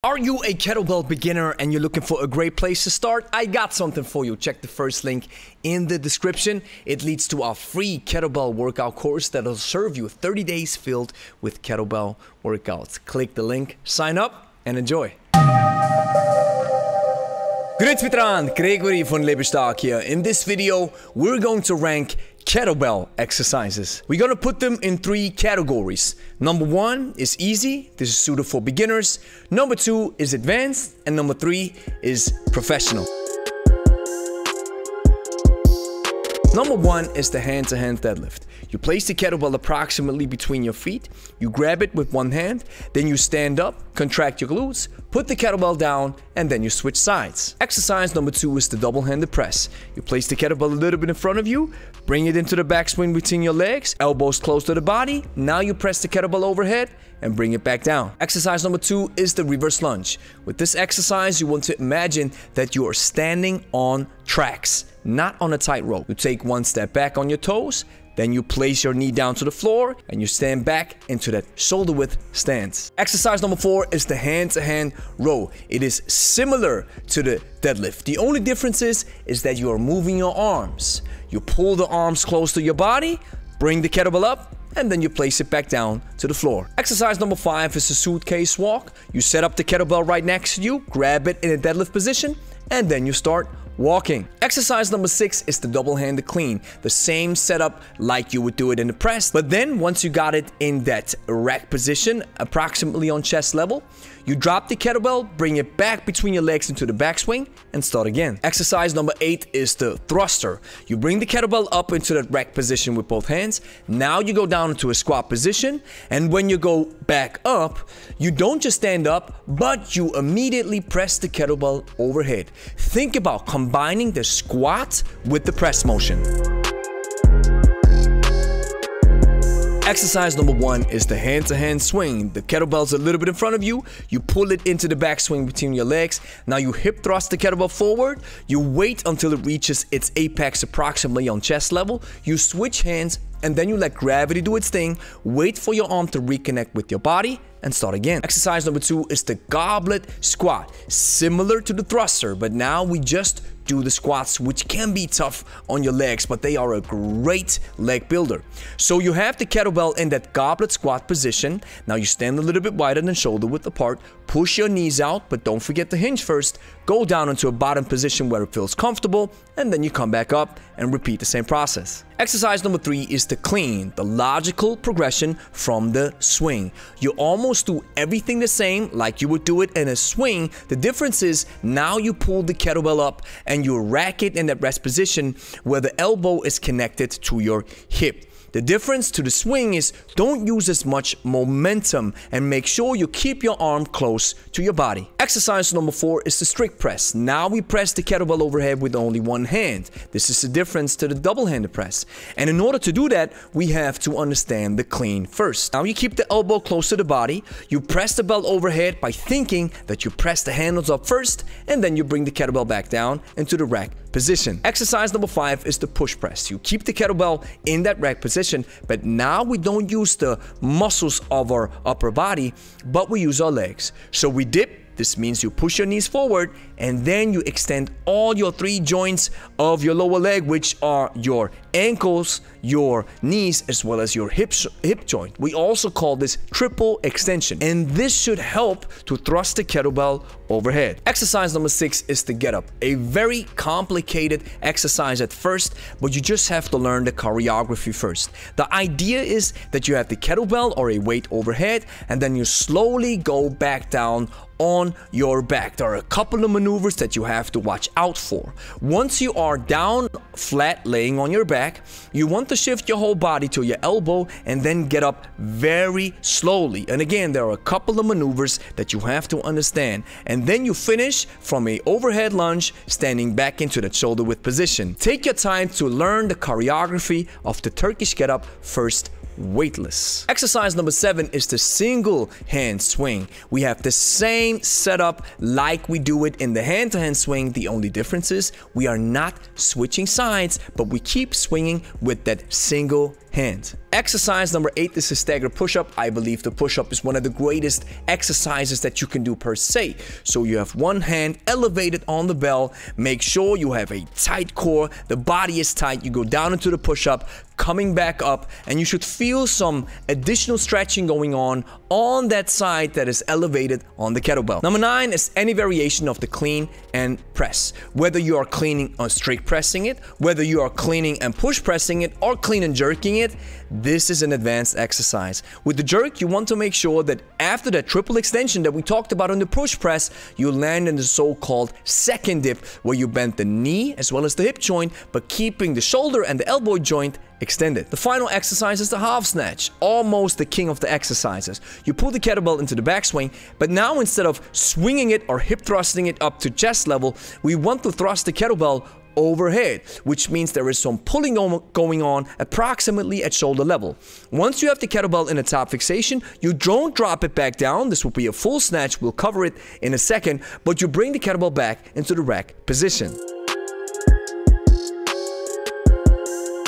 Are you a kettlebell beginner and you're looking for a great place to start? I got something for you. Check the first link in the description. It leads to our free kettlebell workout course that'll serve you 30 days filled with kettlebell workouts. Click the link, sign up, and enjoy. Grüezi miteinander, Gregory von Lebe Stark here. In this video, we're going to rank kettlebell exercises. We're gonna put them in 3 categories. Number 1 is easy. This is suited for beginners. Number 2 is advanced. And number 3 is professional. Number 1 is the hand-to-hand deadlift. You place the kettlebell approximately between your feet. You grab it with one hand, then you stand up, contract your glutes, put the kettlebell down, and then you switch sides. Exercise number 2 is the double-handed press. You place the kettlebell a little bit in front of you, bring it into the backswing between your legs, elbows close to the body. Now you press the kettlebell overhead and bring it back down. Exercise number 2 is the reverse lunge. With this exercise, you want to imagine that you are standing on tracks, not on a tightrope. You take one step back on your toes, then you place your knee down to the floor and you stand back into that shoulder width stance. Exercise number 4 is the hand-to-hand row. It is similar to the deadlift. The only difference is that you are moving your arms. You pull the arms close to your body, bring the kettlebell up, and then you place it back down to the floor. Exercise number 5 is the suitcase walk. You set up the kettlebell right next to you, grab it in a deadlift position, and then you start walking. Exercise number 6 is the double-handed clean. The same setup like you would do it in the press, but then once you got it in that rack position, approximately on chest level, you drop the kettlebell, bring it back between your legs into the backswing, and start again. Exercise number 8 is the thruster. You bring the kettlebell up into that rack position with both hands. Now you go down into a squat position, and when you go back up, you don't just stand up, but you immediately press the kettlebell overhead. Think about combining the squat with the press motion. Exercise number 1 is the hand-to-hand swing. The kettlebell's a little bit in front of you. You pull it into the backswing between your legs. Now you hip thrust the kettlebell forward. You wait until it reaches its apex approximately on chest level. You switch hands and then you let gravity do its thing. Wait for your arm to reconnect with your body and start again. Exercise number 2 is the goblet squat. Similar to the thruster, but now we just do the squats, which can be tough on your legs, but they are a great leg builder. So you have the kettlebell in that goblet squat position. Now you stand a little bit wider than shoulder width apart. Push your knees out, but don't forget to hinge first. Go down into a bottom position where it feels comfortable, and then you come back up and repeat the same process. Exercise number 3 is the clean, the logical progression from the swing. You almost do everything the same like you would do it in a swing. The difference is now you pull the kettlebell up and you rack it in that rest position where the elbow is connected to your hip. The difference to the swing is don't use as much momentum and make sure you keep your arm close to your body. Exercise number 4 is the strict press. Now we press the kettlebell overhead with only one hand. This is the difference to the double-handed press. And in order to do that, we have to understand the clean first. Now you keep the elbow close to the body. You press the bell overhead by thinking that you press the handles up first, and then you bring the kettlebell back down into the rack position. Exercise number 5 is the push press. You keep the kettlebell in that rack position, but now we don't use the muscles of our upper body, but we use our legs. So we dip. This means you push your knees forward and then you extend all your 3 joints of your lower leg, which are your ankles, your knees, as well as your hip joint. We also call this triple extension, and this should help to thrust the kettlebell overhead. Exercise number 6 is the get up. A very complicated exercise at first, but you just have to learn the choreography first. The idea is that you have the kettlebell or a weight overhead, and then you slowly go back down on your back. There are a couple of maneuvers that you have to watch out for. Once you are down flat laying on your back, you want to shift your whole body to your elbow and then get up very slowly. And again, there are a couple of maneuvers that you have to understand. And then you finish from a overhead lunge, standing back into that shoulder width position. Take your time to learn the choreography of the Turkish get up first, weightless. Exercise number 7 is the single hand swing. We have the same setup like we do it in the hand-to-hand swing. The only difference is we are not switching sides, but we keep swinging with that single hands. Exercise number 8 is a stagger push-up. I believe the push-up is one of the greatest exercises that you can do per se. So you have one hand elevated on the bell. Make sure you have a tight core. The body is tight. You go down into the push-up, coming back up, and you should feel some additional stretching going on that side that is elevated on the kettlebell. Number 9 is any variation of the clean and press. Whether you are cleaning or straight pressing it, whether you are cleaning and push pressing it, or clean and jerking it, this is an advanced exercise. With the jerk, you want to make sure that after that triple extension that we talked about on the push press, you land in the so-called second dip, where you bend the knee as well as the hip joint, but keeping the shoulder and the elbow joint extended. The final exercise is the half snatch, almost the king of the exercises. You pull the kettlebell into the backswing, but now instead of swinging it or hip thrusting it up to chest level, we want to thrust the kettlebell overhead, which means there is some pulling going on approximately at shoulder level. Once you have the kettlebell in a top fixation, you don't drop it back down. This will be a full snatch. We'll cover it in a second, but you bring the kettlebell back into the rack position.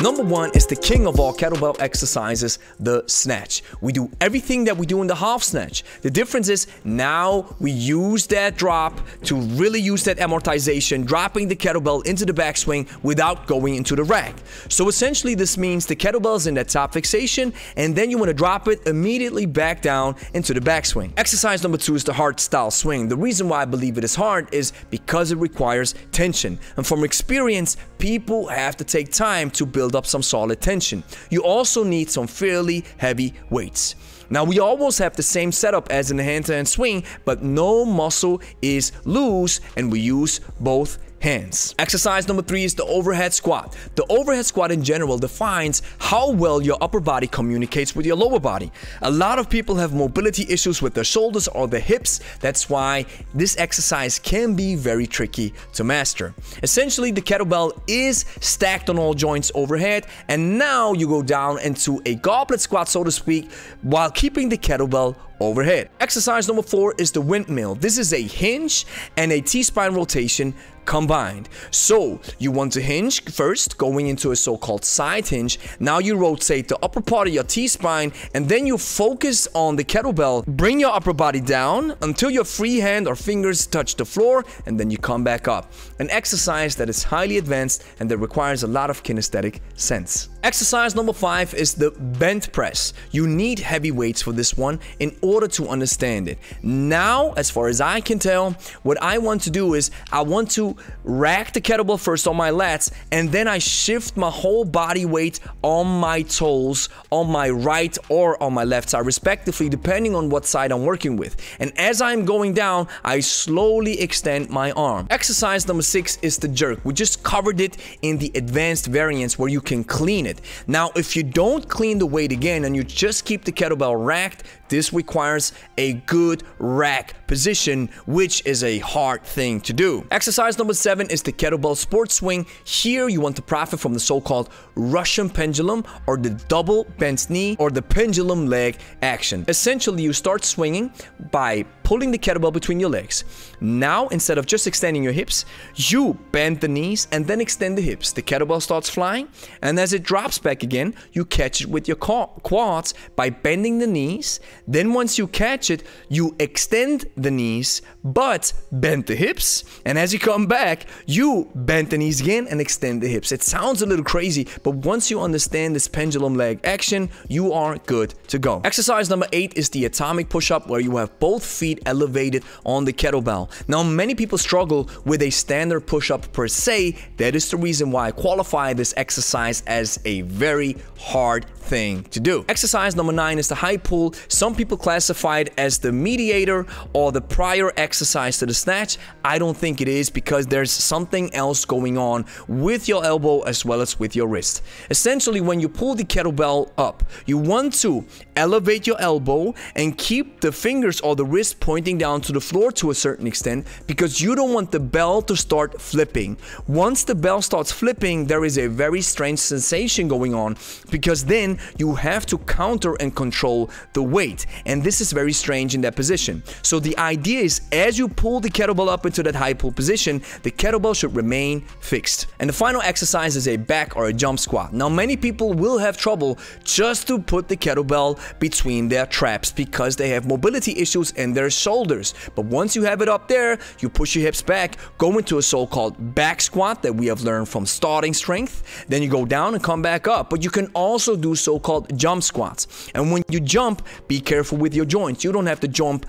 Number 1 is the king of all kettlebell exercises, the snatch. We do everything that we do in the half snatch. The difference is now we use that drop to really use that amortization, dropping the kettlebell into the backswing without going into the rack. So essentially this means the kettlebell is in that top fixation, and then you want to drop it immediately back down into the backswing. Exercise number 2 is the hard style swing. The reason why I believe it is hard is because it requires tension. And from experience, people have to take time to build up some solid tension. You also need some fairly heavy weights. Now we almost have the same setup as in the hand-to-hand swing, but no muscle is loose and we use both hands. Exercise number 3 is the overhead squat. The overhead squat in general defines how well your upper body communicates with your lower body. A lot of people have mobility issues with their shoulders or their hips. That's why this exercise can be very tricky to master. Essentially, the kettlebell is stacked on all joints overhead, and now you go down into a goblet squat, so to speak, while keeping the kettlebell overhead. Exercise number 4 is the windmill. This is a hinge and a T-spine rotation combined. So you want to hinge first, going into a so-called side hinge. Now you rotate the upper part of your T-spine, and then you focus on the kettlebell. Bring your upper body down until your free hand or fingers touch the floor, and then you come back up. An exercise that is highly advanced and that requires a lot of kinesthetic sense. Exercise number 5 is the bent press. You need heavy weights for this one in order to understand it. Now, as far as I can tell, what I want to do is I want to rack the kettlebell first on my lats, and then I shift my whole body weight on my toes, on my right or on my left side, respectively, depending on what side I'm working with. And as I'm going down, I slowly extend my arm. Exercise number 6 is the jerk. We just covered it in the advanced variants where you can clean it. Now, if you don't clean the weight again and you just keep the kettlebell racked, this requires a good rack position, which is a hard thing to do. Exercise number 7 is the kettlebell sports swing. Here you want to profit from the so-called Russian pendulum, or the double bent knee, or the pendulum leg action. Essentially, you start swinging by pulling the kettlebell between your legs. Now, instead of just extending your hips, you bend the knees and then extend the hips. The kettlebell starts flying, and as it drops back again, you catch it with your quads by bending the knees. Then once you catch it, you extend the knees, but bend the hips. And as you come back, you bend the knees again and extend the hips. It sounds a little crazy, but once you understand this pendulum leg action, you are good to go. Exercise number 8 is the atomic push-up, where you have both feet elevated on the kettlebell. Now, many people struggle with a standard push-up per se. That is the reason why I qualify this exercise as a very hard thing to do. Exercise number 9 is the high pull. Some people classify it as the mediator or the prior exercise to the snatch. I don't think it is, because there's something else going on with your elbow as well as with your wrist. Essentially, when you pull the kettlebell up, you want to elevate your elbow and keep the fingers or the wrist pointing down to the floor to a certain extent because you don't want the bell to start flipping. Once the bell starts flipping, there is a very strange sensation going on because then you have to counter and control the weight. And this is very strange in that position. So the idea is as you pull the kettlebell up into that high pull position, the kettlebell should remain fixed. And the final exercise is a back or a jump squat. Now, many people will have trouble just to put the kettlebell between their traps because they have mobility issues in their shoulders. But once you have it up there, you push your hips back, go into a so-called back squat that we have learned from starting strength. Then you go down and come back up. But you can also do so-called jump squats. And when you jump, be careful with your joints. You don't have to jump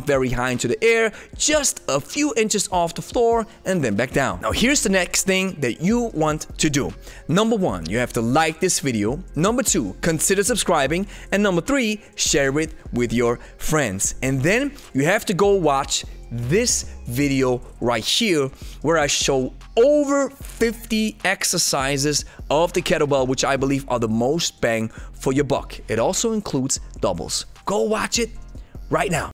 very high into the air, just a few inches off the floor and then back down. Now, here's the next thing that you want to do. Number 1, you have to like this video. Number 2, consider subscribing. And number 3, share it with your friends. And then you have to go watch this video right here where I show over 50 exercises of the kettlebell, which I believe are the most bang for your buck. It also includes doubles. Go watch it right now.